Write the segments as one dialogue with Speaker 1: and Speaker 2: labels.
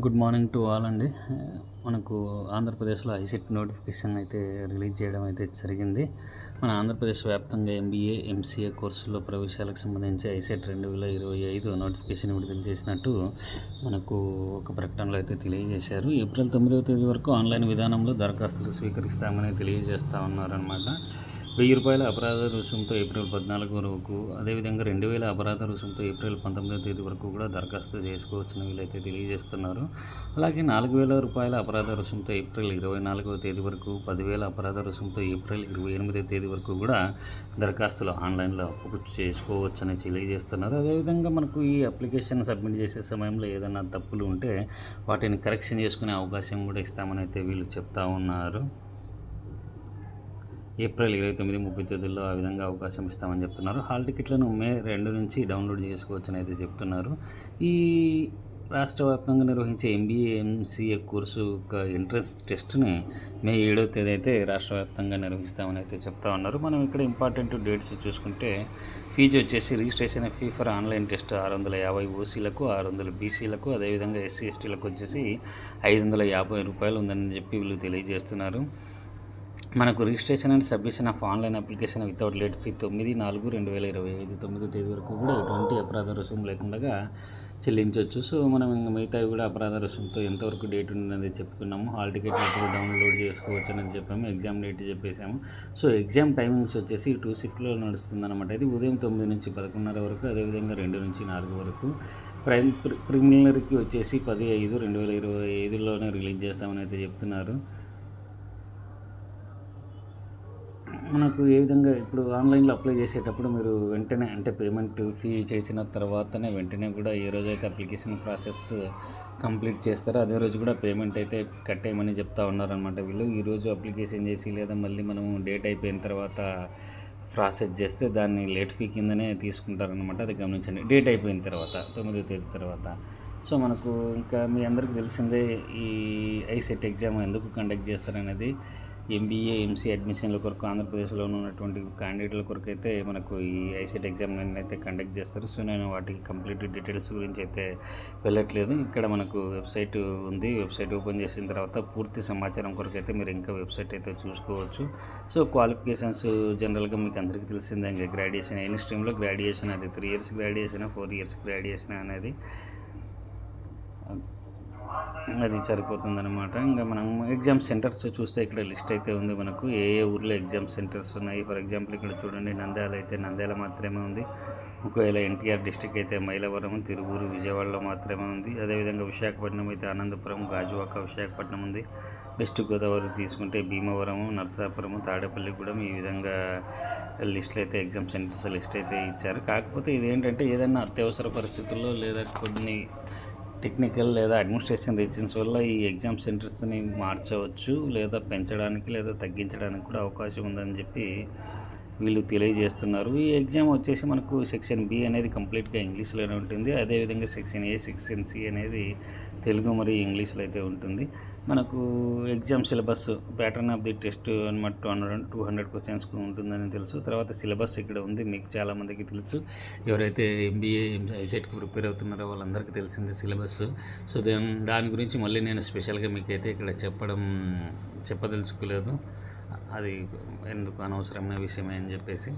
Speaker 1: Good morning to all అండి. మనకు ఆంధ్రప్రదేశ్లో ఐసెట్ నోటిఫికేషన్ అయితే రిలీజ్ చేయడం అయితే జరిగింది. మన ఆంధ్రప్రదేశ్ వ్యాప్తంగా ఎంబీఏ, ఎంసీఏ కోర్సుల్లో ప్రవేశాలకు సంబంధించి ఐసెట్ 2025 నోటిఫికేషన్ విడుదల చేసినట్టు మనకు ఒక ప్రకటనలో అయితే తెలియజేశారు. ఏప్రిల్ 9వ తేదీ వరకు ఆన్లైన్ విధానంలో దరఖాస్తులు స్వీకరిస్తామని తెలియజేస్తూ ఉన్నారనమాట. ₹1000 అపరాధ రుసుముతో ఏప్రిల్ 14 వరకు, అదేవిధంగా 2000 అపరాధ రుసుముతో ఏప్రిల్ 19వ తేదీ వరకు కూడా దరఖాస్తు చేసుకోవచ్చని వీళ్ళైతే తెలియజేస్తున్నారు. అలాగే ₹4000 అపరాధ రుసుముతో ఏప్రిల్ 24వ తేదీ వరకు, 10,000 అపరాధ రుసుముతో ఏప్రిల్ 28వ తేదీ వరకు కూడా దరఖాస్తులు ఆన్లైన్లో చేసుకోవచ్చని తెలియజేస్తున్నారు. అదేవిధంగా మనకు ఈ అప్లికేషన్ సబ్మిట్ చేసే సమయంలో ఏదైనా తప్పులు ఉంటే వాటిని కరెక్షన్ చేసుకునే అవకాశం కూడా ఇస్తామని అయితే వీళ్ళు చెప్తా ఉన్నారు. ఏప్రిల్ 29, 30 తేదీల్లో ఆ విధంగా అవకాశం ఇస్తామని చెప్తున్నారు. హాల్ టికెట్లను మే 2 నుంచి డౌన్లోడ్ చేసుకోవచ్చని అయితే చెప్తున్నారు. ఈ రాష్ట్ర వ్యాప్తంగా నిర్వహించే ఎంబీఏ, ఎంసీఏ కోర్సు యొక్క ఎంట్రన్స్ టెస్ట్ని మే 7వ తేదీ అయితే రాష్ట్ర వ్యాప్తంగా నిర్వహిస్తామని అయితే చెప్తా ఉన్నారు. మనం ఇక్కడ ఇంపార్టెంట్ డేట్స్ చూసుకుంటే ఫీజు వచ్చేసి registration fee for online test ₹650 ఓసీలకు, ₹600 బీసీలకు, అదేవిధంగా ఎస్సీ ఎస్టీలకు వచ్చేసి ₹550 ఉందని చెప్పి వీళ్ళు తెలియజేస్తున్నారు. మనకు registration and submission of online application without late fee 9/4/2025 9వ తేదీ వరకు కూడా ఎటువంటి అపరాధ రుసుము లేకుండా చెల్లించవచ్చు. సో మనం ఇంకా మిగతావి కూడా అపరాధ రుసుముతో ఎంతవరకు డేట్ ఉందనేది చెప్పుకున్నాము. హాల్ టికెట్ ఎప్పుడు డౌన్లోడ్ చేసుకోవచ్చు అనేది చెప్పాము. ఎగ్జామ్ డేట్ చెప్పేసాము. సో ఎగ్జామ్ టైమింగ్స్ వచ్చేసి 2 షిఫ్ట్లో నడుస్తుందన్నమాట. ఇది ఉదయం 9 నుంచి 11:30 వరకు, అదేవిధంగా 2 నుంచి 4 వరకు. ప్రిలిమినరీకి వచ్చేసి 10/5/2025లోనే రిలీజ్ చేస్తామని అయితే చెప్తున్నారు. మనకు ఏ విధంగా ఇప్పుడు ఆన్లైన్లో అప్లై చేసేటప్పుడు మీరు వెంటనే అంటే పేమెంట్ ఫీ చేసిన తర్వాతనే వెంటనే కూడా ఏ రోజైతే అప్లికేషన్ ప్రాసెస్ కంప్లీట్ చేస్తారో అదే రోజు కూడా పేమెంట్ అయితే కట్టేయమని చెప్తా ఉన్నారనమాట వీళ్ళు. ఈరోజు అప్లికేషన్ చేసి లేదా మళ్ళీ మనము డేట్ అయిపోయిన తర్వాత ప్రాసెస్ చేస్తే దాన్ని లేట్ ఫీ కిందనే తీసుకుంటారనమాట. అది గమనించండి. డేట్ అయిపోయిన తర్వాత 9వ తేదీ తర్వాత. సో మనకు ఇంకా మీ అందరికీ తెలిసిందే ఈ ఐసెట్ ఎగ్జామ్ ఎందుకు కండక్ట్ చేస్తారనేది. ఎంబీఏ, ఎంసీఏ అడ్మిషన్ల కొరకు ఆంధ్రప్రదేశ్లో ఉన్నటువంటి క్యాండిడేట్ల కొరకు అయితే మనకు ఈ ఐసెట్ ఎగ్జామ్ అయితే కండక్ట్ చేస్తారు. సో నేను వాటికి కంప్లీట్ డీటెయిల్స్ గురించి అయితే వెళ్ళట్లేదు. ఇక్కడ మనకు వెబ్సైట్ ఉంది. వెబ్సైట్ ఓపెన్ చేసిన తర్వాత పూర్తి సమాచారం కొరకు అయితే మీరు ఇంకా వెబ్సైట్ అయితే చూసుకోవచ్చు. సో క్వాలిఫికేషన్స్ జనరల్గా మీకు అందరికీ తెలిసిందే. ఇంకా గ్రాడ్యుయేషన్ ఎనీ స్ట్రీమ్లో గ్రాడ్యుయేషన్ అది 3 ఇయర్స్ గ్రాడ్యుయేషన్, 4 ఇయర్స్ గ్రాడ్యుయేషన్ అనేది అది సరిపోతుందన్నమాట. ఇంకా మనం ఎగ్జామ్ సెంటర్స్ చూస్తే ఇక్కడ లిస్ట్ అయితే ఉంది మనకు. ఏ ఏ ఊర్లో ఎగ్జామ్ సెంటర్స్ ఉన్నాయి. ఫర్ ఎగ్జాంపుల్ ఇక్కడ చూడండి, నంద్యాల అయితే నంద్యాల మాత్రమే ఉంది. ఒకవేళ ఎన్టీఆర్ డిస్టిక్ అయితే మైలవరం, తిరువూరు, విజయవాడలో మాత్రమే ఉంది. అదేవిధంగా విశాఖపట్నం అయితే అనంతపురం, గాజువాక, విశాఖపట్నం ఉంది. వెస్ట్ గోదావరి తీసుకుంటే భీమవరం, నర్సాపురం, తాడేపల్లిగూడెం ఈ విధంగా లిస్టులు అయితే ఎగ్జామ్ సెంటర్స్ లిస్ట్ అయితే ఇచ్చారు. కాకపోతే ఇదేంటంటే ఏదైనా అత్యవసర పరిస్థితుల్లో లేదా కొన్ని టెక్నికల్ లేదా అడ్మినిస్ట్రేషన్ రీజన్స్ వల్ల ఈ ఎగ్జామ్ సెంటర్స్ని మార్చవచ్చు, లేదా పెంచడానికి లేదా తగ్గించడానికి కూడా అవకాశం ఉందని చెప్పి వీళ్ళు తెలియజేస్తున్నారు. ఈ ఎగ్జామ్ వచ్చేసి మనకు సెక్షన్ బి అనేది కంప్లీట్గా ఇంగ్లీష్లోనే ఉంటుంది. అదేవిధంగా సెక్షన్ ఏ, సెక్షన్ సి అనేది తెలుగు మరియు ఇంగ్లీష్లో అయితే ఉంటుంది. మనకు exam syllabus pattern of the test అనమాట 200 క్వశ్చన్స్ ఉంటుందని తెలుసు. తర్వాత సిలబస్ ఇక్కడ ఉంది, మీకు చాలామందికి తెలుసు. ఎవరైతే ఎంబీఏ, ఐసెట్కి ప్రిపేర్ అవుతున్నారో వాళ్ళందరికీ తెలిసింది సిలబస్. సో దాని గురించి మళ్ళీ నేను స్పెషల్గా మీకైతే ఇక్కడ చెప్పదలుచుకోలేదు. అది ఎందుకు అనవసరమైన విషయమే అని చెప్పేసి.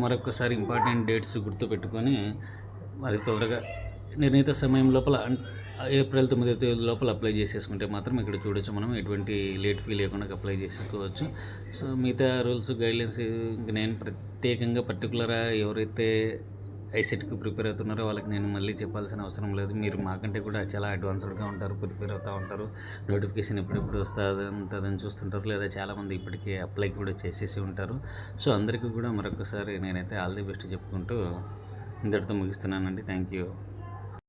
Speaker 1: మరొకసారి ఇంపార్టెంట్ డేట్స్ గుర్తుపెట్టుకొని మరి త్వరగా నిర్ణీత సమయం లోపల ఏప్రిల్ 9వ తేదీ లోపల అప్లై చేసేసుకుంటే మాత్రం ఇక్కడ చూడొచ్చు మనం ఎటువంటి లేట్ ఫీ లేకుండా అప్లై చేసుకోవచ్చు. సో మిగతా రూల్స్ గైడ్లైన్స్ ఇంక నేను ప్రత్యేకంగా పర్టికులర్గా ఎవరైతే ఐసెట్కి ప్రిపేర్ అవుతున్నారో వాళ్ళకి నేను మళ్ళీ చెప్పాల్సిన అవసరం లేదు. మీరు మాకంటే కూడా చాలా అడ్వాన్స్డ్గా ఉంటారు, ప్రిపేర్ అవుతూ ఉంటారు. నోటిఫికేషన్ ఎప్పుడెప్పుడు ఉంటుందని చూస్తుంటారు, లేదా చాలామంది ఇప్పటికే అప్లై కూడా చేసేసి ఉంటారు. సో అందరికీ కూడా మరొకసారి నేనైతే ఆల్ ది బెస్ట్ చెప్పుకుంటూ ఇంతటితో ముగిస్తున్నానండి. Thank you.